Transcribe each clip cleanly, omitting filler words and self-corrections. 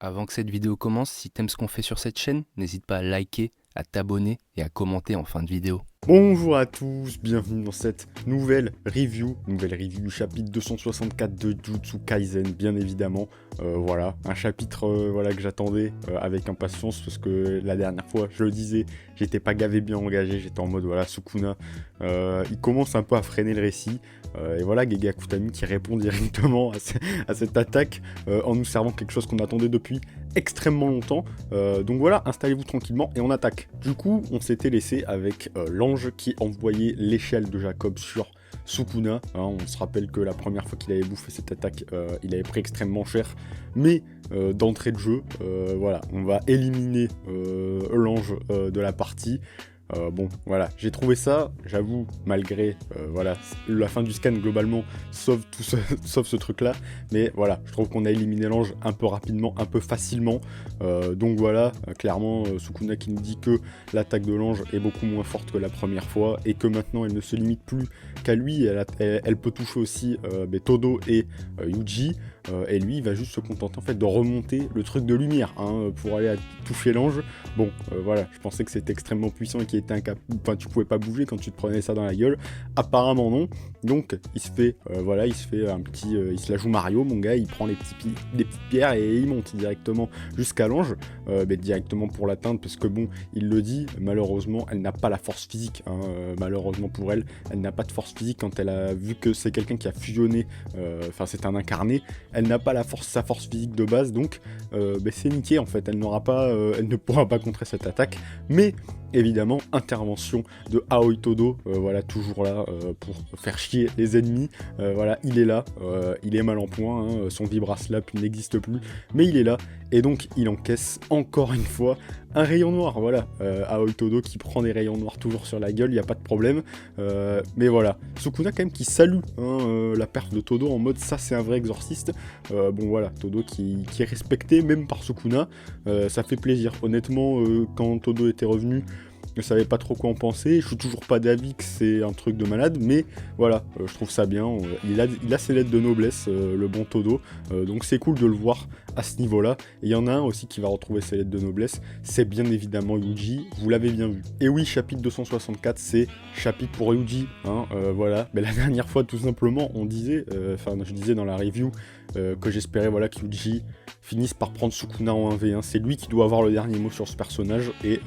Avant que cette vidéo commence, si t'aimes ce qu'on fait sur cette chaîne, n'hésite pas à liker, à t'abonner et à commenter en fin de vidéo. Bonjour à tous, bienvenue dans cette nouvelle review du chapitre 264 de Jujutsu Kaisen, bien évidemment. Voilà, un chapitre voilà, que j'attendais avec impatience parce que la dernière fois, je le disais, j'étais pas gavé bien engagé, j'étais en mode voilà, Sukuna, il commence un peu à freiner le récit. Et voilà, Gege Akutami qui répond directement à cette attaque en nous servant quelque chose qu'on attendait depuis extrêmement longtemps. Donc voilà, installez-vous tranquillement et on attaque. Du coup, on s'était laissé avec l'ange qui envoyait l'échelle de Jacob sur Sukuna. On se rappelle que la première fois qu'il avait bouffé cette attaque, il avait pris extrêmement cher. Mais d'entrée de jeu, voilà, on va éliminer l'ange de la partie. Bon, voilà, j'ai trouvé ça, j'avoue, malgré voilà, la fin du scan globalement, sauf ce truc-là, mais voilà, je trouve qu'on a éliminé l'ange un peu rapidement, un peu facilement, donc voilà, clairement, Sukuna qui nous dit que l'attaque de l'ange est beaucoup moins forte que la première fois, et que maintenant elle ne se limite plus qu'à lui, elle peut toucher aussi Todo et Yuji, et lui il va juste se contenter en fait de remonter le truc de lumière pour aller toucher l'ange. Bon, voilà, je pensais que c'était extrêmement puissant et qu'il était enfin tu pouvais pas bouger quand tu te prenais ça dans la gueule. Apparemment non. Donc il se fait voilà, il se la joue Mario, mon gars, il prend les petites pierres et il monte directement jusqu'à l'ange, mais directement pour l'atteindre parce que bon, il le dit, malheureusement, elle n'a pas la force physique. Malheureusement pour elle, elle n'a pas de force physique quand elle a vu que c'est quelqu'un qui a fusionné. Enfin, c'est un incarné. Elle n'a pas sa force physique de base, donc c'est niqué en fait. Elle ne pourra pas contrer cette attaque, mais évidemment, intervention de Aoi Todo, voilà, toujours là pour faire chier les ennemis. Voilà, il est là, il est mal en point, son Vibra Slap n'existe plus, mais il est là, et donc il encaisse encore une fois un rayon noir. Voilà, Aoi Todo qui prend des rayons noirs toujours sur la gueule, il n'y a pas de problème. Mais voilà, Sukuna quand même qui salue la perf de Todo en mode ça c'est un vrai exorciste. Bon voilà, Todo qui est respecté même par Sukuna, ça fait plaisir. Honnêtement, quand Todo était revenu, je savais pas trop quoi en penser, je suis toujours pas d'avis que c'est un truc de malade, mais voilà, je trouve ça bien, il a ses lettres de noblesse, le bon Todo, donc c'est cool de le voir à ce niveau-là. Et il y en a un aussi qui va retrouver ses lettres de noblesse, c'est bien évidemment Yuji, vous l'avez bien vu. Et oui, chapitre 264, c'est chapitre pour Yuji, voilà, mais la dernière fois tout simplement, on disait, je disais dans la review, que j'espérais voilà, que Yuji finisse par prendre Sukuna en 1v1, c'est lui qui doit avoir le dernier mot sur ce personnage, et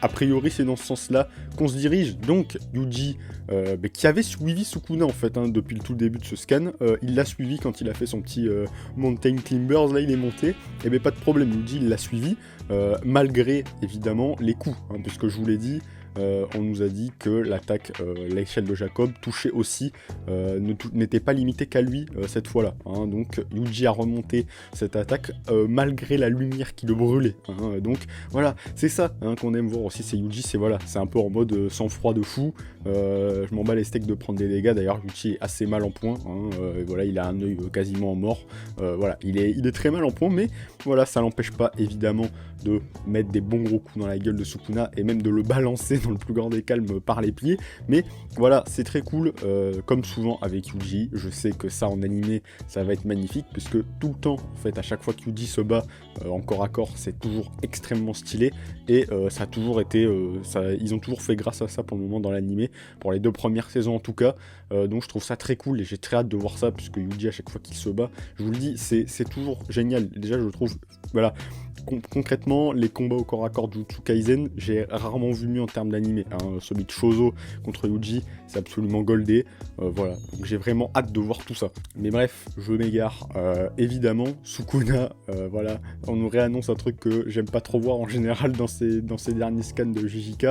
a priori, c'est dans ce sens-là qu'on se dirige. Donc, Yuji, qui avait suivi Sukuna en fait, depuis le tout début de ce scan, il l'a suivi quand il a fait son petit Mountain Climbers, là il est monté, et bien pas de problème, Yuji il l'a suivi, malgré évidemment les coups, puisque je vous l'ai dit, on nous a dit que l'attaque, l'échelle de Jacob touchait aussi, n'était pas limitée qu'à lui cette fois-là. Donc Yuji a remonté cette attaque malgré la lumière qui le brûlait. Donc voilà, c'est ça qu'on aime voir aussi, c'est Yuji, c'est un peu en mode sang-froid de fou. Je m'en bats les steaks de prendre des dégâts. D'ailleurs, Yuji est assez mal en point. Voilà, il a un œil quasiment mort. Voilà, il est très mal en point, mais voilà, ça l'empêche pas évidemment de mettre des bons gros coups dans la gueule de Sukuna et même de le balancer dans le plus grand des calmes par les pieds. Mais voilà, c'est très cool, comme souvent avec Yuji. Je sais que ça en animé, ça va être magnifique, puisque tout le temps, en fait, à chaque fois que Yuji se bat en corps à corps, c'est toujours extrêmement stylé. Et ça a toujours été, ils ont toujours fait grâce à ça pour le moment dans l'animé, pour les 2 premières saisons en tout cas. Donc je trouve ça très cool et j'ai très hâte de voir ça, puisque Yuji, à chaque fois qu'il se bat, je vous le dis, c'est toujours génial. Déjà, je trouve, voilà, concrètement, les combats au corps à corps de Jujutsu Kaisen, j'ai rarement vu mieux en termes d'animé. Celui de Shozo contre Yuji, c'est absolument goldé. Voilà, donc j'ai vraiment hâte de voir tout ça. Mais bref, je m'égare. Évidemment, Sukuna, voilà, on nous réannonce un truc que j'aime pas trop voir en général dans ces derniers scans de JJK.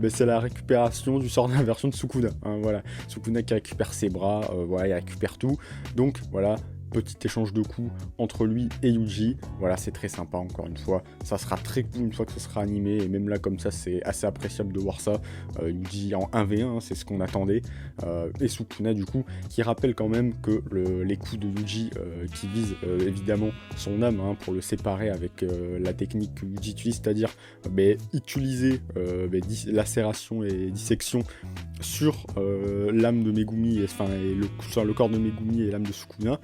C'est la récupération du sort d'inversion de Sukuna. Voilà, Sukuna qui récupère ses bras, voilà, il récupère tout. Donc voilà, petit échange de coups entre lui et Yuji. Voilà, c'est très sympa encore une fois. Ça sera très cool une fois que ce sera animé. Et même là, comme ça, c'est assez appréciable de voir ça. Yuji en 1v1, c'est ce qu'on attendait. Et Sukuna, du coup, qui rappelle quand même que les coups de Yuji qui visent évidemment son âme pour le séparer avec la technique que Yuji utilise, c'est-à-dire utiliser lacération et dissection sur l'âme de Megumi, sur le corps de Megumi et l'âme de Sukuna.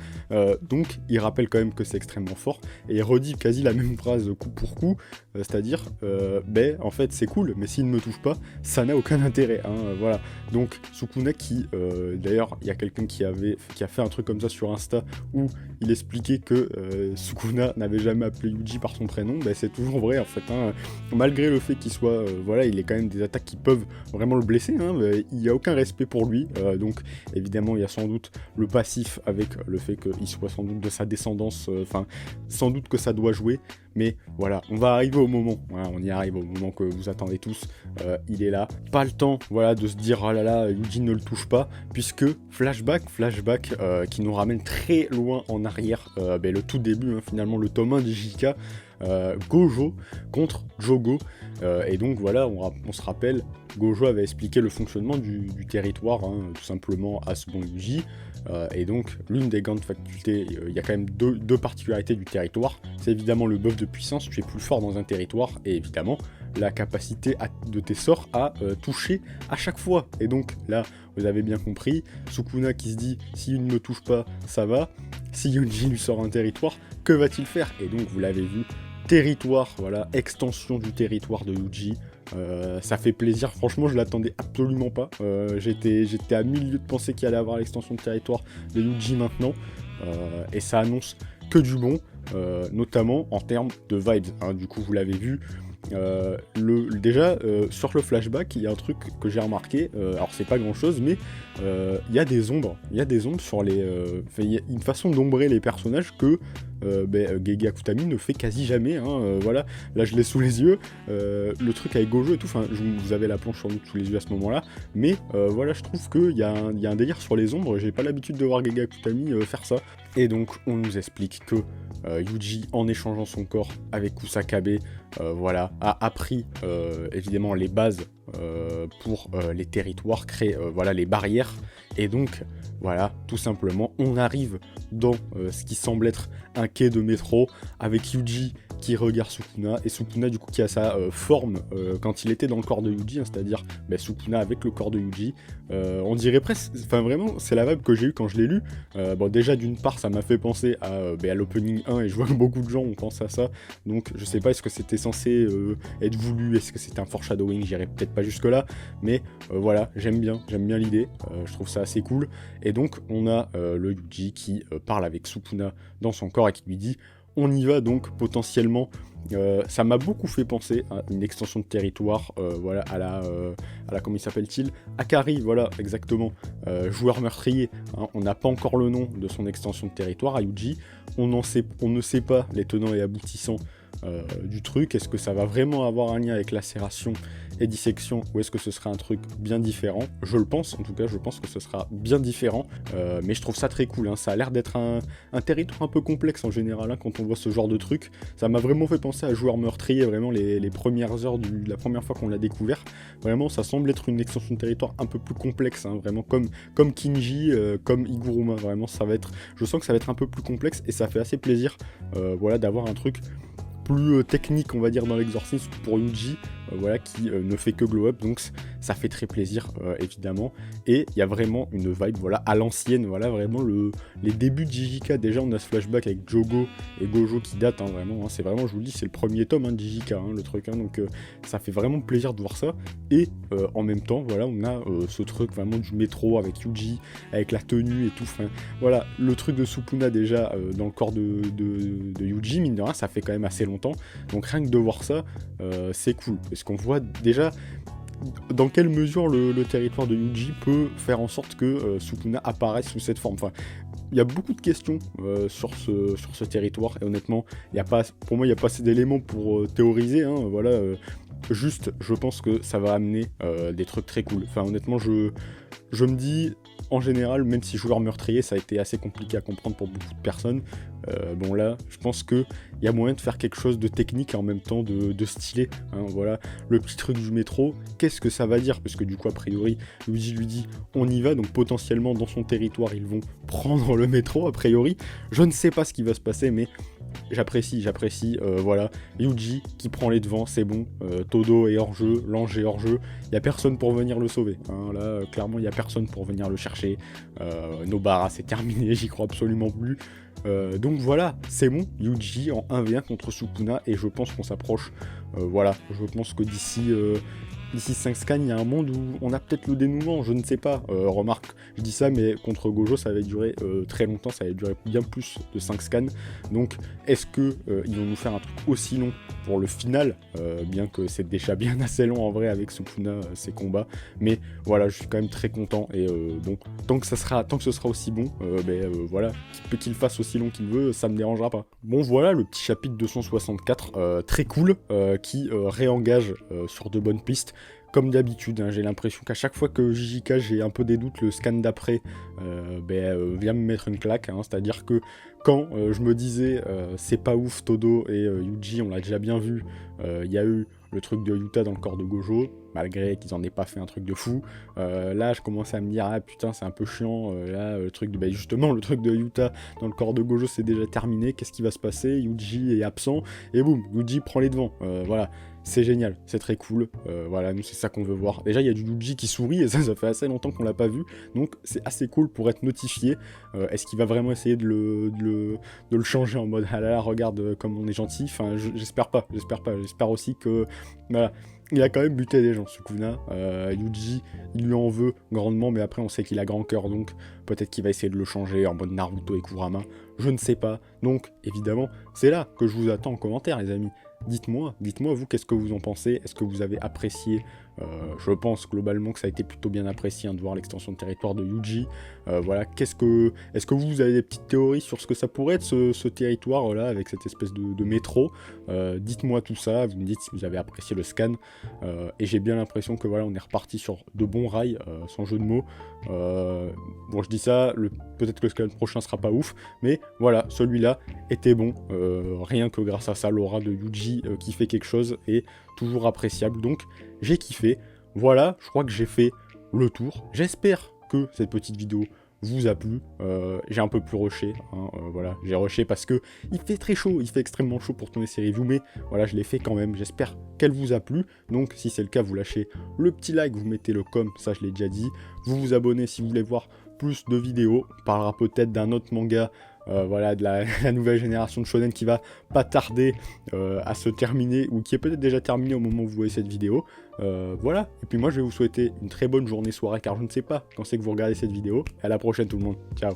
Donc il rappelle quand même que c'est extrêmement fort, et il redit quasi la même phrase coup pour coup, c'est-à-dire, en fait c'est cool, mais s'il ne me touche pas, ça n'a aucun intérêt, hein, voilà. Donc Sukuna qui, d'ailleurs, il y a quelqu'un qui a fait un truc comme ça sur Insta, où il expliquait que Sukuna n'avait jamais appelé Yuji par son prénom, c'est toujours vrai en fait, hein. Malgré le fait qu'il soit, il ait quand même des attaques qui peuvent vraiment le blesser, hein, il n'y a aucun respect pour lui, donc évidemment il y a sans doute le passif avec le fait qu'il soit sans doute de sa descendance, sans doute que ça doit jouer, mais voilà, on va arriver au moment, voilà, on y arrive au moment que vous attendez tous, il est là, pas le temps, voilà, de se dire, oh là là, Yuji ne le touche pas, puisque flashback, qui nous ramène très loin en arrière, le tout début, hein, finalement, le tome 1 de JK, Gojo contre Jogo, et donc voilà, on se rappelle, Gojo avait expliqué le fonctionnement du territoire, hein, tout simplement à ce bon Yuji, et donc l'une des grandes facultés, il y a quand même deux particularités du territoire, c'est évidemment le buff de puissance, tu es plus fort dans un territoire, et évidemment la capacité de tes sorts à toucher à chaque fois, et donc là vous avez bien compris, Sukuna qui se dit si il ne me touche pas ça va, si Yuji lui sort un territoire, que va-t-il faire? Et donc vous l'avez vu, territoire, voilà, extension du territoire de Yuji, ça fait plaisir, franchement je l'attendais absolument pas, j'étais à 1000 lieues de penser qu'il allait avoir l'extension de territoire de Yuji maintenant, et ça annonce que du bon, notamment en termes de vibes, hein, du coup vous l'avez vu, sur le flashback il y a un truc que j'ai remarqué, alors c'est pas grand chose mais il y a des ombres sur les, il y a une façon d'ombrer les personnages que Gege Akutami ne fait quasi jamais, hein, voilà, là je l'ai sous les yeux, le truc avec Gojo et tout, vous avez la planche sur nous sous les yeux à ce moment là, mais voilà, je trouve qu'il y a un délire sur les ombres, j'ai pas l'habitude de voir Gege Akutami faire ça, et donc on nous explique que Yuji, en échangeant son corps avec Kusakabe, a appris évidemment les bases pour les territoires, créer les barrières, et donc voilà, tout simplement, on arrive dans ce qui semble être un quai de métro, avec Yuji qui regarde Sukuna, et Sukuna du coup qui a sa forme quand il était dans le corps de Yuji, hein, c'est-à-dire Sukuna avec le corps de Yuji, on dirait presque, vraiment c'est la vibe que j'ai eu quand je l'ai lu, déjà d'une part ça m'a fait penser à l'opening 1, et je vois que beaucoup de gens ont pensé à ça, donc je sais pas, est-ce que c'était censé être voulu, est-ce que c'était un foreshadowing, j'irai peut-être pas jusque là, mais voilà, j'aime bien l'idée, je trouve ça assez cool, et donc on a le Yuji qui parle avec Sukuna dans son corps et qui lui dit on y va, donc potentiellement ça m'a beaucoup fait penser à une extension de territoire, à la comment il s'appelle-t-il, Akari, voilà, exactement, joueur meurtrier, hein, on n'a pas encore le nom de son extension de territoire à Yuji, on ne sait pas les tenants et aboutissants du truc, est-ce que ça va vraiment avoir un lien avec lacération et dissection, ou est-ce que ce sera un truc bien différent? Je le pense, en tout cas je pense que ce sera bien différent, mais je trouve ça très cool, hein. Ça a l'air d'être un territoire un peu complexe en général, hein, quand on voit ce genre de truc, ça m'a vraiment fait penser à Joueur Meurtrier, vraiment les premières heures la première fois qu'on l'a découvert, vraiment ça semble être une extension de territoire un peu plus complexe, hein, vraiment comme Kinji, comme Iguruma, vraiment je sens que ça va être un peu plus complexe, et ça fait assez plaisir d'avoir un truc plus technique, on va dire, dans l'exorcisme pour Yuji, qui ne fait que glow up, donc ça fait très plaisir, évidemment, et il y a vraiment une vibe, à l'ancienne, vraiment les débuts de JJK, déjà on a ce flashback avec Jogo et Gojo qui date, hein, vraiment, hein, c'est vraiment, je vous le dis, c'est le premier tome, hein, de JJK, hein, le truc, hein, donc ça fait vraiment plaisir de voir ça, et en même temps, on a ce truc vraiment du métro avec Yuji, avec la tenue et tout, le truc de Sukuna déjà dans le corps de Yuji, mine de rien, ça fait quand même assez longtemps, donc rien que de voir ça, c'est cool, parce qu'on voit déjà dans quelle mesure le territoire de Yuji peut faire en sorte que Sukuna apparaisse sous cette forme. Il y a beaucoup de questions sur ce territoire, et honnêtement, pour moi il n'y a pas assez d'éléments pour théoriser, hein, juste je pense que ça va amener des trucs très cool. Honnêtement, je me dis, en général, même si Joueur Meurtrier, ça a été assez compliqué à comprendre pour beaucoup de personnes, là, je pense qu'il y a moyen de faire quelque chose de technique et en même temps de stylé, hein, le petit truc du métro, qu'est-ce que ça va dire? Parce que du coup, a priori, Luigi lui dit, on y va, donc potentiellement, dans son territoire, ils vont prendre le métro, a priori, je ne sais pas ce qui va se passer, mais j'apprécie, Yuji qui prend les devants, c'est bon, Todo est hors jeu, l'ange est hors jeu, il n'y a personne pour venir le sauver, hein, là, clairement, il n'y a personne pour venir le chercher, Nobara, c'est terminé, j'y crois absolument plus, Donc voilà, c'est bon, Yuji en 1v1 contre Sukuna, et je pense qu'on s'approche. Voilà, je pense que d'ici 5 scans, il y a un monde où on a peut-être le dénouement, je ne sais pas. Remarque, je dis ça, mais contre Gojo, ça va durer très longtemps, ça va durer bien plus de 5 scans. Donc, est-ce que ils vont nous faire un truc aussi long pour le final, bien que c'est déjà bien assez long en vrai avec Sukuna, ces combats. Mais voilà, je suis quand même très content, et donc, tant que ce sera aussi bon, voilà, qu'il fasse aussi long qu'il veut, ça me dérangera pas. Bon voilà, le petit chapitre 264, très cool, qui réengage sur de bonnes pistes. Comme d'habitude, hein, j'ai l'impression qu'à chaque fois que JJK j'ai un peu des doutes, le scan d'après vient me mettre une claque, hein, c'est-à-dire que quand je me disais c'est pas ouf Todo et Yuji, on l'a déjà bien vu, il y a eu le truc de Yuta dans le corps de Gojo, malgré qu'ils en aient pas fait un truc de fou. Là, je commençais à me dire, ah putain, c'est un peu chiant, là, le truc de, justement, le truc de Yuta dans le corps de Gojo, c'est déjà terminé, qu'est-ce qui va se passer? Yuji est absent, et boum, Yuji prend les devants, voilà. C'est génial, c'est très cool, voilà, nous c'est ça qu'on veut voir. Déjà il y a du Yuji qui sourit, et ça fait assez longtemps qu'on l'a pas vu, donc c'est assez cool pour être notifié. Est-ce qu'il va vraiment essayer de le changer en mode, ah là là, regarde comme on est gentil? Enfin, j'espère pas, j'espère aussi que, voilà, il a quand même buté des gens, Sukuna. Yuji, il lui en veut grandement, mais après on sait qu'il a grand cœur, donc peut-être qu'il va essayer de le changer en mode Naruto et Kurama, je ne sais pas. Donc évidemment, c'est là que je vous attends en commentaire, les amis. Dites-moi vous, qu'est-ce que vous en pensez? Est-ce que vous avez apprécié? Je pense globalement que ça a été plutôt bien apprécié, hein, de voir l'extension de territoire de Yuji. Voilà, est-ce que vous avez des petites théories sur ce que ça pourrait être, ce territoire là, avec cette espèce de métro? Dites-moi tout ça, vous me dites si vous avez apprécié le scan. Et j'ai bien l'impression que voilà, on est reparti sur de bons rails, sans jeu de mots. Bon, je dis ça, peut-être que le scan prochain sera pas ouf, mais voilà, celui-là était bon. Rien que grâce à ça, l'aura de Yuji qui fait quelque chose est toujours appréciable, donc j'ai kiffé. Voilà, je crois que j'ai fait le tour. J'espère que cette petite vidéo vous a plu. J'ai un peu plus rushé, hein, voilà, j'ai rushé parce que il fait très chaud, il fait extrêmement chaud pour tourner ces reviews, mais voilà, je l'ai fait quand même. J'espère qu'elle vous a plu, donc si c'est le cas, vous lâchez le petit like, vous mettez le com, ça je l'ai déjà dit, vous vous abonnez si vous voulez voir plus de vidéos. On parlera peut-être d'un autre manga, voilà, de la nouvelle génération de shonen qui va pas tarder à se terminer, ou qui est peut-être déjà terminé au moment où vous voyez cette vidéo. Voilà, et puis moi je vais vous souhaiter une très bonne journée, soirée, car je ne sais pas quand c'est que vous regardez cette vidéo. À la prochaine tout le monde, ciao.